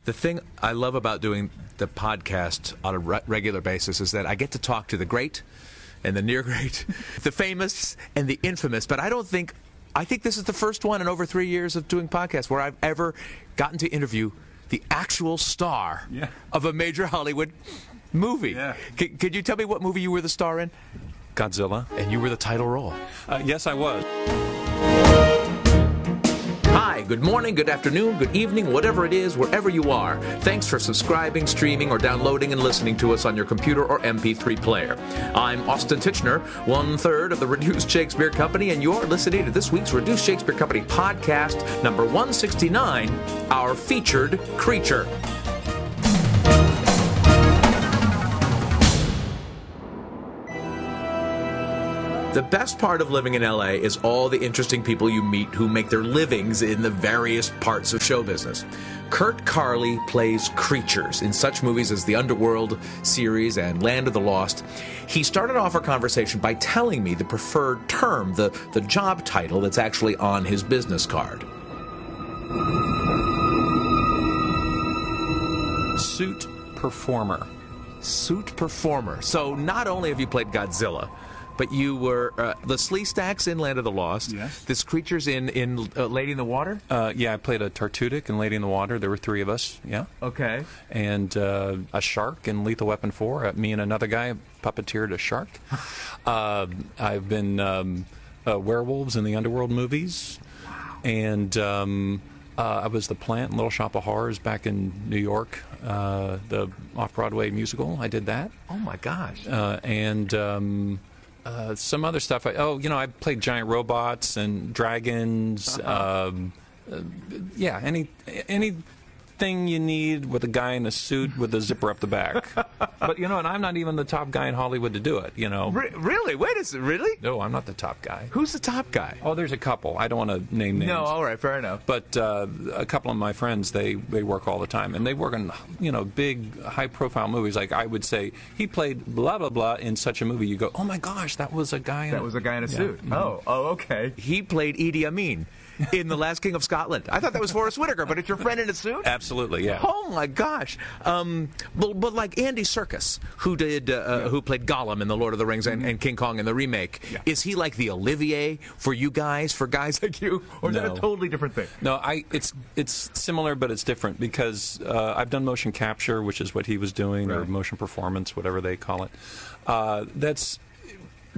The thing I love about doing the podcast on a regular basis is that I get to talk to the great and the near great, the famous and the infamous. But I think this is the first one in over 3 years of doing podcasts where I've ever gotten to interview the actual star of a major Hollywood movie. Yeah. Could you tell me what movie you were the star in? Godzilla. And you were the title role. Yes, I was. Hi, good morning, good afternoon, good evening, whatever it is, wherever you are. Thanks for subscribing, streaming, or downloading and listening to us on your computer or MP3 player. I'm Austin Tichenor, 1/3 of the Reduced Shakespeare Company, and you're listening to this week's Reduced Shakespeare Company podcast, number 169, Our Featured Creature. The best part of living in LA is all the interesting people you meet who make their livings in the various parts of show business. Kurt Carley plays creatures in such movies as the Underworld series and Land of the Lost. He started off our conversation by telling me the preferred term, the job title that's actually on his business card. Suit performer. Suit performer. So not only have you played Godzilla, but you were the Sleestaks in Land of the Lost. Yes. This creature's in Lady in the Water? Yeah, I played a Tartutic in Lady in the Water. There were 3 of us, yeah. Okay. And a shark in Lethal Weapon 4. Me and another guy puppeteered a shark. I've been werewolves in the Underworld movies. Wow. And I was the plant in Little Shop of Horrors back in New York, the off-Broadway musical. I did that. Oh, my gosh. And some other stuff. I played giant robots and dragons. Yeah, anything you need with a guy in a suit with a zipper up the back. But and I'm not even the top guy in Hollywood to do it. Really? Wait a second. Really? No, I'm not the top guy. Who's the top guy? Oh, there's a couple. I don't want to name names. No, all right, fair enough. But a couple of my friends, they work all the time, and they work in big, high-profile movies. Like I would say, he played blah blah blah in such a movie. You go, oh my gosh, that was a guy. That was a guy in a suit. Mm-hmm. Oh, okay. He played Idi Amin in The Last King of Scotland. I thought that was Forrest Whitaker, but it's your friend in a suit? Absolutely, yeah. Oh my gosh. But like Andy Serkis, who played Gollum in The Lord of the Rings and King Kong in the remake, is he like the Olivier for you guys, for guys like you? Or is that a totally different thing? No, it's similar, but it's different because I've done motion capture, which is what he was doing, or motion performance, whatever they call it. That's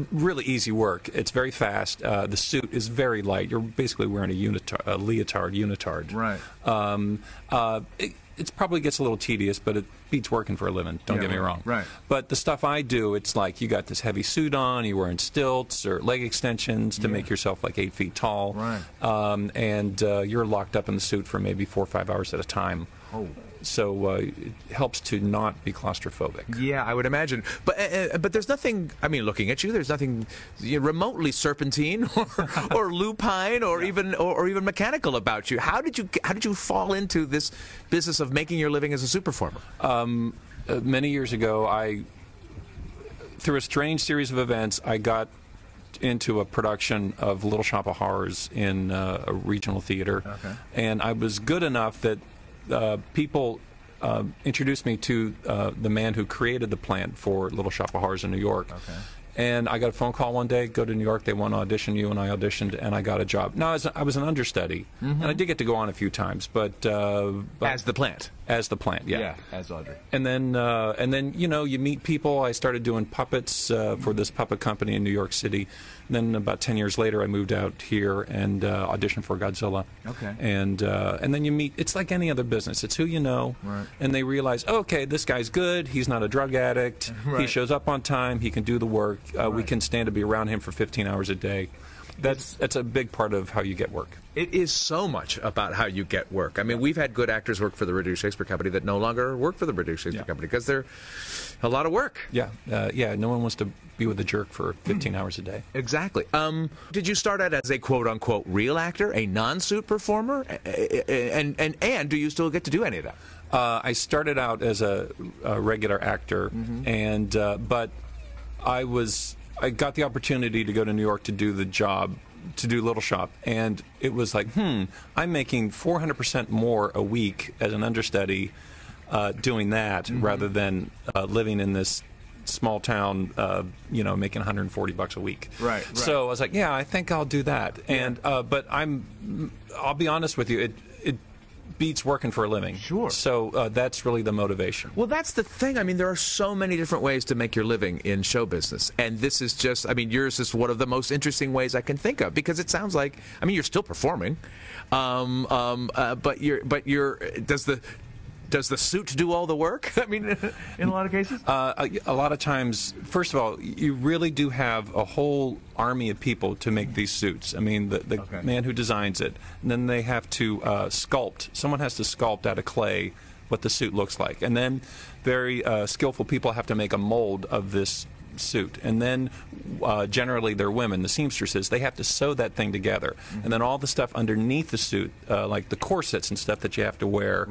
really easy work. It's very fast. The suit is very light. You're basically wearing a leotard unitard. Right. It probably gets a little tedious, but it beats working for a living. Don't get me wrong. Right. But the stuff I do, it's like you got this heavy suit on, you're wearing stilts or leg extensions to make yourself like 8 feet tall. Right. And you're locked up in the suit for maybe 4 or 5 hours at a time. Oh. So it helps to not be claustrophobic. Yeah, I would imagine. But there's nothing, looking at you, there's nothing remotely serpentine or lupine or even mechanical about you. How did you fall into this business of making your living as a suit performer? Many years ago, through a strange series of events, I got into a production of Little Shop of Horrors in a regional theater. Okay. And I was good enough that people introduced me to the man who created the plant for Little Shop of Horrors in New York. Okay. And I got a phone call one day, go to New York, they want to audition you, and I auditioned, and I got a job. Now, I was an understudy, and I did get to go on a few times, but as the plant? As the plant, yeah. Yeah, as Audrey. And then you meet people. I started doing puppets for this puppet company in New York City. And then about 10 years later, I moved out here and auditioned for Godzilla. Okay. And then you meet, it's like any other business. It's who you know. Right. And they realize, okay, this guy's good. He's not a drug addict. Right. He shows up on time. He can do the work. We can stand to be around him for 15 hours a day. That's a big part of how you get work. It is so much about how you get work. We've had good actors work for the Reduced Shakespeare Company that no longer work for the Reduced Shakespeare Company because they're a lot of work. Yeah, no one wants to be with a jerk for 15 hours a day. Exactly. Did you start out as a quote-unquote real actor, a non-suit performer? And do you still get to do any of that? I started out as a regular actor, but I got the opportunity to go to New York to do the job to do Little Shop, and it was like, I'm making 400% more a week as an understudy doing that rather than living in this small town, making $140 a week. Right. So I was like, yeah, I think I'll do that. And but I'll be honest with you, it beats working for a living. Sure. So that's really the motivation. Well, that's the thing. I mean, there are so many different ways to make your living in show business, and this is just, I mean, yours is one of the most interesting ways I can think of, because it sounds like, I mean, you're still performing, but does the suit do all the work? I mean, in a lot of cases? A lot of times, first of all, you really do have a whole army of people to make these suits. I mean, the man who designs it, and then they have to sculpt. Someone has to sculpt out of clay what the suit looks like. And then very skillful people have to make a mold of this suit, and then generally they're women, the seamstresses, they have to sew that thing together, and then all the stuff underneath the suit, like the corsets and stuff that you have to wear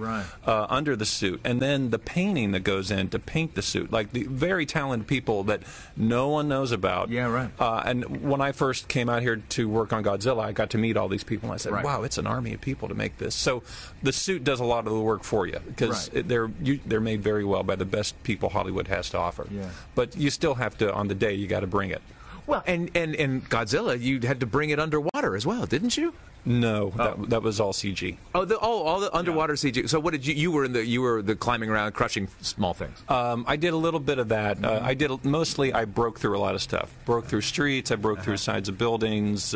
under the suit, and then the painting that goes in to paint the suit, like the very talented people that no one knows about. And when I first came out here to work on Godzilla, I got to meet all these people, and I said, wow, it's an army of people to make this. So the suit does a lot of the work for you, because they're made very well by the best people Hollywood has to offer. But you still have to, on the day, you got to bring it. Well, and Godzilla, you had to bring it underwater as well, didn't you? No, that was all CG. All the underwater CG. So what did you were the climbing around, crushing small things? I did a little bit of that. I broke through a lot of stuff. Broke through streets. I broke through sides of buildings,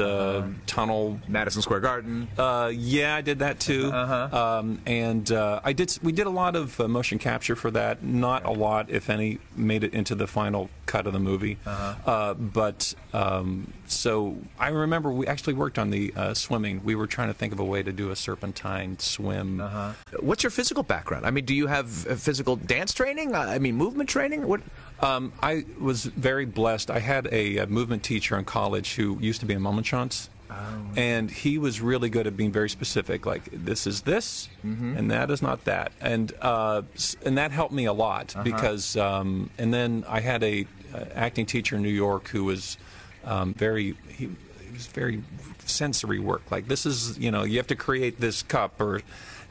tunnel. Madison Square Garden. Yeah, I did that too. We did a lot of motion capture for that. Not a lot, if any, made it into the final cut of the movie. So I remember we actually worked on the swimming. We were trying to think of a way to do a serpentine swim. What's your physical background? I mean, do you have physical dance training? I mean, movement training? What? I was very blessed. I had a movement teacher in college who used to be a Mummenschanz. And he was really good at being very specific, like this is this, and that is not that, and that helped me a lot because. And then I had a acting teacher in New York who was he was very sensory work. Like this is, you have to create this cup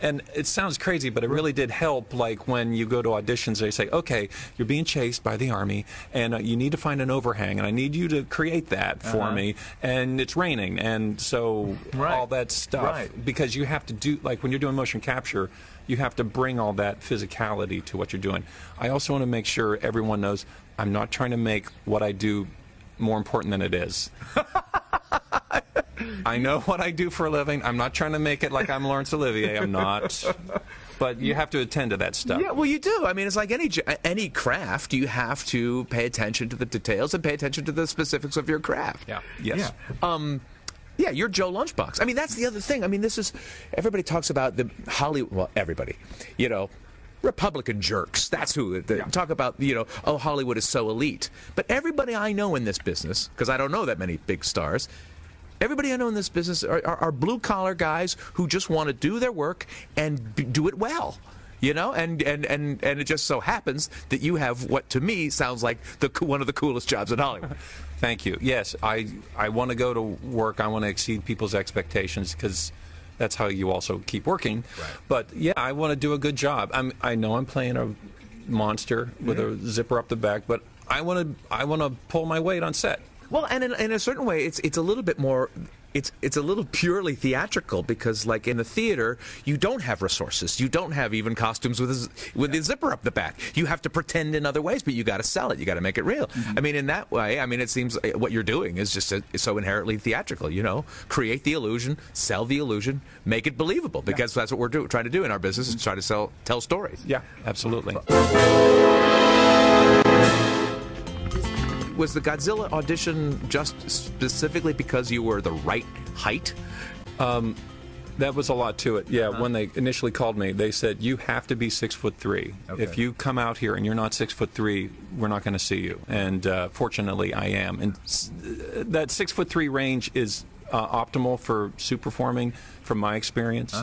and it sounds crazy, but it really did help. Like when you go to auditions, they say, okay, you're being chased by the army, and you need to find an overhang, and I need you to create that for me, and it's raining, and so all that stuff. Because you have to do, like when you're doing motion capture, you have to bring all that physicality to what you're doing. I also want to make sure everyone knows I'm not trying to make what I do more important than it is. I know what I do for a living. I'm not trying to make it like I'm Laurence Olivier. I'm not. But you have to attend to that stuff. Yeah, well, you do. I mean, it's like any craft. You have to pay attention to the details and pay attention to the specifics of your craft. Yeah. Yes. Yeah. Yeah, you're Joe Lunchbox. I mean, that's the other thing. I mean, everybody talks about the Hollywood. Well, everybody, Republican jerks. That's who talk about, oh, Hollywood is so elite. But everybody I know in this business, because I don't know that many big stars, everybody I know in this business are blue-collar guys who just want to do their work and do it well. And it just so happens that you have what to me sounds like one of the coolest jobs in Hollywood. Thank you. Yes, I want to go to work. I want to exceed people's expectations because that's how you also keep working. But yeah, I want to do a good job. I know I'm playing a monster with a zipper up the back, but I want to pull my weight on set. Well, and in a certain way, it's a little bit more. It's a little purely theatrical because, like in the theater, you don't have resources. You don't have even costumes with the zipper up the back. You have to pretend in other ways, but you got to sell it. You got to make it real. I mean, in that way, it seems what you're doing is just so inherently theatrical. Create the illusion, sell the illusion, make it believable. Because that's what we're trying to do in our business is try to tell stories. Yeah, absolutely. Was the Godzilla audition just specifically because you were the right height? That was a lot to it. Yeah, when they initially called me, they said, you have to be 6'3". Okay. If you come out here and you're not 6'3", we're not going to see you. And fortunately, I am. And that 6'3" range is optimal for suit performing, from my experience.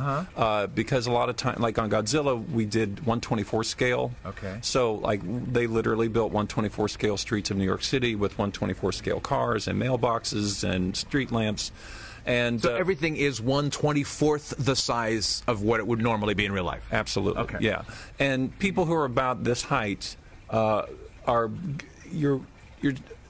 Because a lot of time, like on Godzilla, we did 1/24 scale. Okay. So like they literally built 1/24 scale streets of New York City with 1/24 scale cars and mailboxes and street lamps. And so everything is 1/24th the size of what it would normally be in real life. Absolutely. Okay. Yeah. And people who are about this height you're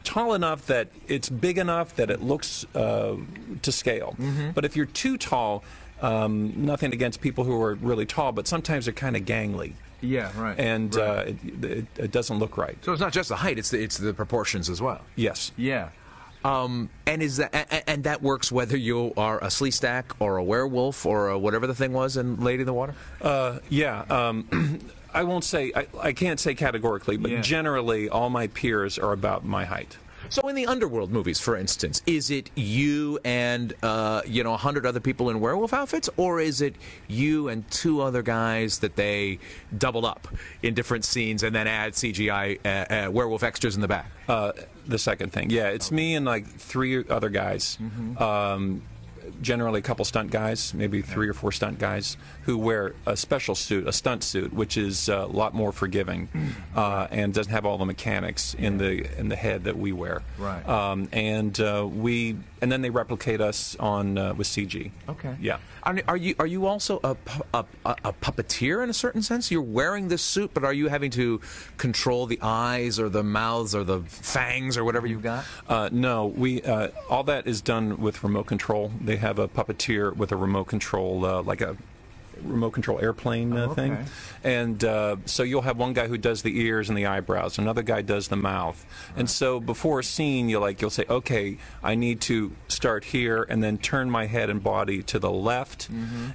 tall enough that it's big enough that it looks to scale. But if you're too tall, nothing against people who are really tall, but sometimes they're kind of gangly. Yeah, right. And right. It doesn't look right. So it's not just the height; it's the proportions as well. Yes. Yeah. And that works whether you are a Sleestak or a werewolf or whatever the thing was in Lady in the Water? Yeah. I won't say, I can't say categorically, but generally all my peers are about my height. So in the Underworld movies, for instance, is it you and 100 other people in werewolf outfits, or is it you and 2 other guys that they double up in different scenes and then add CGI werewolf extras in the back? The second thing, yeah, it's me and like 3 other guys. Generally a couple stunt guys, maybe 3 or 4 stunt guys who wear a special suit, a stunt suit, which is a lot more forgiving and doesn't have all the mechanics in the head that we wear. Right. And then they replicate us on with CG. Okay. Yeah. Are you also a puppeteer in a certain sense? You're wearing this suit, but are you having to control the eyes or the mouths or the fangs or whatever you've got? No, we all that is done with remote control. They have a puppeteer with a remote control, like a remote control airplane thing. And so you'll have one guy who does the ears and the eyebrows, another guy does the mouth. And so before a scene, you'll say, okay, I need to start here and then turn my head and body to the left,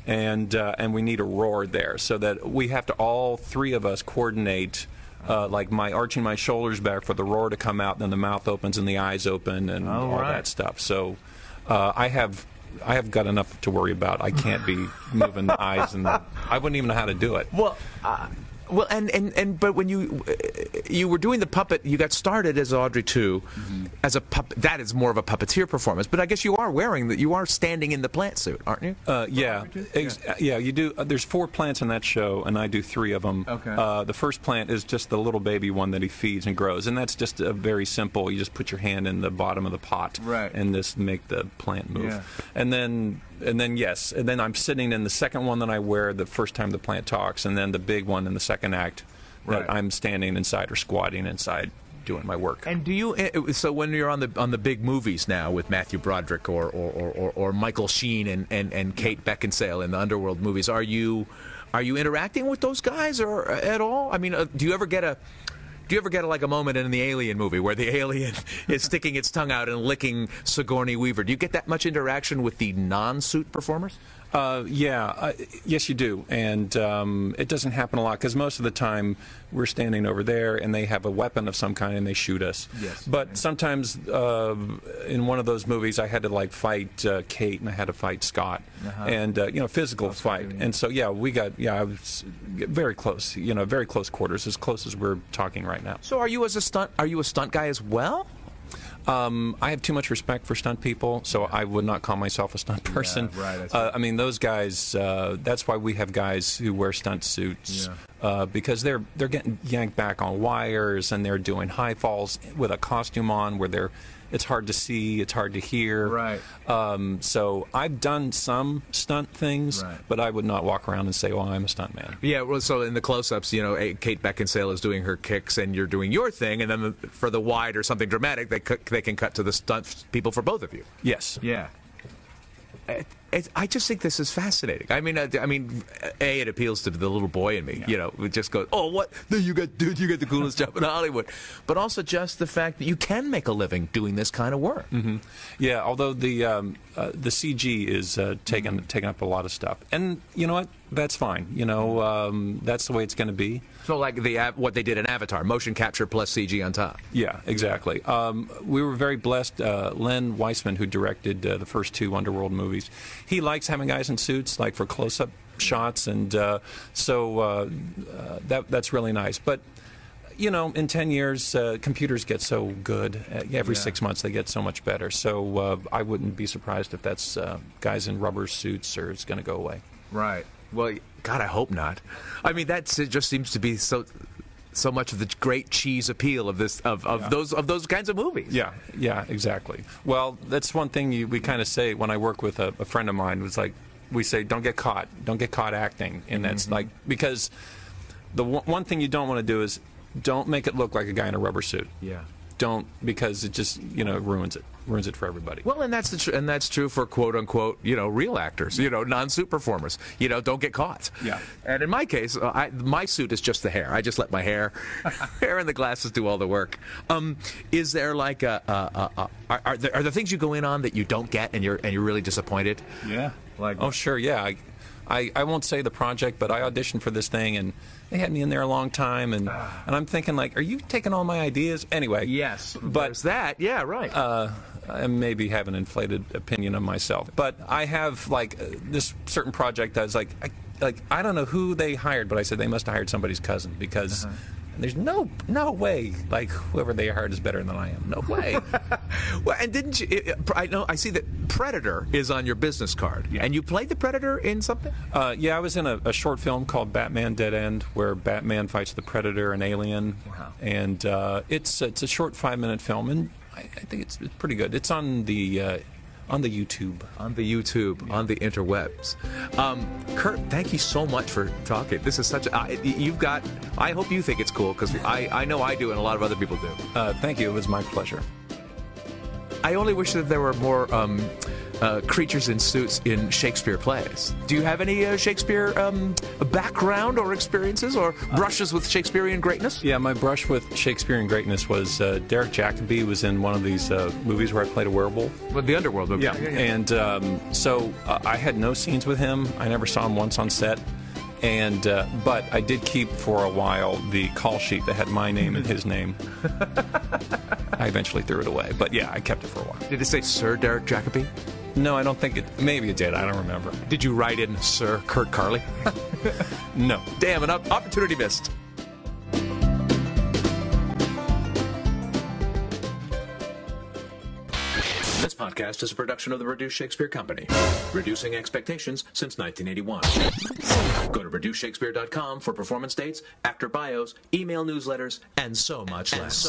and we need a roar there, so that we have to, all 3 of us, coordinate. Like my arching my shoulders back for the roar to come out, and then the mouth opens and the eyes open and all that stuff. So I have got enough to worry about. I can't be moving the eyes, and I wouldn't even know how to do it. Well, but when you were doing the puppet, you got started as Audrey II, as a puppet. That is more of a puppeteer performance. But I guess you are wearing that. You are standing in the plant suit, aren't you? Yeah, you do. There's 4 plants in that show, and I do 3 of them. Okay. The first plant is just the little baby one that he feeds and grows, and that's just a very simple. You just put your hand in the bottom of the pot, and just make the plant move. Yeah. And then I'm sitting in the second one that I wear the first time the plant talks, and then the big one in the second act that I'm standing inside or squatting inside doing my work. And do you? So when you're on the big movies now with Matthew Broderick or Michael Sheen and Kate Beckinsale in the Underworld movies, are you interacting with those guys or at all? I mean, do you ever get a like a moment in the Alien movie where the alien is sticking its tongue out and licking Sigourney Weaver? Do you get that much interaction with the non-suit performers? Yes, you do, and it doesn't happen a lot because most of the time we're standing over there and they have a weapon of some kind and they shoot us. Yes. But sometimes in one of those movies I had to like fight Kate and I had to fight Scott, and physical fight. And so I was very close, very close quarters, as close as we're talking right now. So are you a stunt guy as well? I have too much respect for stunt people, so I would not call myself a stunt person. Yeah, right, I mean, those guys, that's why we have guys who wear stunt suits, because they're getting yanked back on wires and they're doing high falls with a costume on where it's hard to see, it's hard to hear. Right. So I've done some stunt things, but I would not walk around and say, "Oh, I'm a stunt man." Yeah. Well, so in the close-ups, Kate Beckinsale is doing her kicks, and you're doing your thing, and then for the wide or something dramatic, they can cut to the stunt people for both of you. Yes. Yeah. I just think this is fascinating. I mean, it appeals to the little boy in me. It just goes, "Oh, what? You got the coolest job in Hollywood." But also just the fact that you can make a living doing this kind of work. Yeah, although the CG is taking up a lot of stuff, and you know what? That's fine. That's the way it's going to be. So, like what they did in Avatar, motion capture plus CG on top. Yeah, exactly. We were very blessed. Len Weissman, who directed the first 2 Underworld movies, he likes having guys in suits, like for close-up shots, and so that's really nice. But you know, in 10 years, computers get so good. Every 6 months, they get so much better. So I wouldn't be surprised if that's guys in rubber suits or it's going to go away. Right. Well, God, I hope not. I mean, it just seems to be so much of the great cheese appeal of this those kinds of movies. Yeah, exactly. Well, that's one thing we kind of say when I work with a friend of mine. Was like, we say, don't get caught acting, and that's like, because the one thing you don't want to do is don't make it look like a guy in a rubber suit. Yeah. Don't, because it just, you know, ruins it for everybody. Well, and that's true for quote unquote, you know, real actors, you know, non-suit performers. You know, don't get caught. Yeah. And in my case, my suit is just the hair. I just let my hair and the glasses do all the work. Is there like are there things you go in on that you don't get and you're really disappointed? Yeah. Oh, sure. Yeah. I won't say the project, but I auditioned for this thing, and they had me in there a long time, and I'm thinking, like, are you taking all my ideas? Anyway. Yes. But there's that. Yeah, right. I maybe have an inflated opinion of myself. But I have, like, this certain project that's like, I don't know who they hired, but I said they must have hired somebody's cousin, because there's no way, like, whoever they hired is better than I am. No way. Well, and didn't you? I see that Predator is on your business card, and you played the Predator in something. Yeah, I was in a short film called Batman Dead End, where Batman fights the Predator and Alien. Wow. And it's a short 5-minute film, and I think it's pretty good. It's on the YouTube. On the interwebs. Kurt, thank you so much for talking. This is such a... I hope you think it's cool, because I know I do, and a lot of other people do. Thank you. It was my pleasure. I only wish that there were more creatures in suits in Shakespeare plays. Do you have any Shakespeare background or experiences or brushes with Shakespearean greatness? Yeah, my brush with Shakespearean greatness was Derek Jacobi was in one of these movies where I played a werewolf. Well, the Underworld movie. Yeah. And so I had no scenes with him. I never saw him once on set. And but I did keep for a while the call sheet that had my name and his name. I eventually threw it away, but yeah, I kept it for a while. Did it say Sir Derek Jacobi? No, I don't think it. Maybe it did. I don't remember. Did you write in Sir Kurt Carley? No. Damn, an opportunity missed. This podcast is a production of the Reduce Shakespeare Company, reducing expectations since 1981. Go to reduceshakespeare.com for performance dates, actor bios, email newsletters, and so much less.